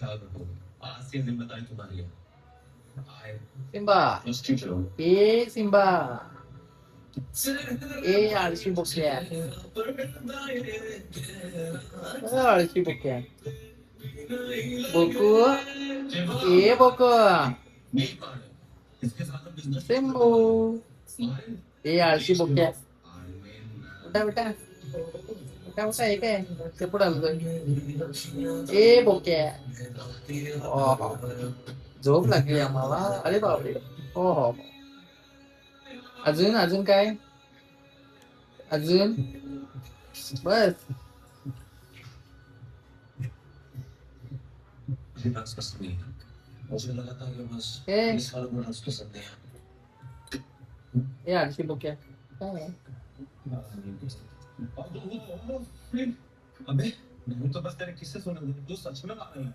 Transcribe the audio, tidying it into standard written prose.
आज की जिम्मेदारी तुम्हारी है. I Simba trust you, Joe. ए सिम्बा ए आळशी बोक्या आळशी बोक्या बोकू ए बोकू सिम्बू ए आळशी बोक्या उठा उठा उठा उठा हे काय ते पुढे आलं ए बोक्या ओहो झोप लागली आम्हाला अरे बापरे हो हो अजून अजून काय अजून बस मुझे रक्स पसंद नहीं है. मुझे लगा था कि बस ए इस साल में रक्स पसंद नहीं है. ए आळशी बोक्या काय आहे? अबे मैं तो बस तेरे किस्से सुन रहा हूँ. तू सच में मार रहा है.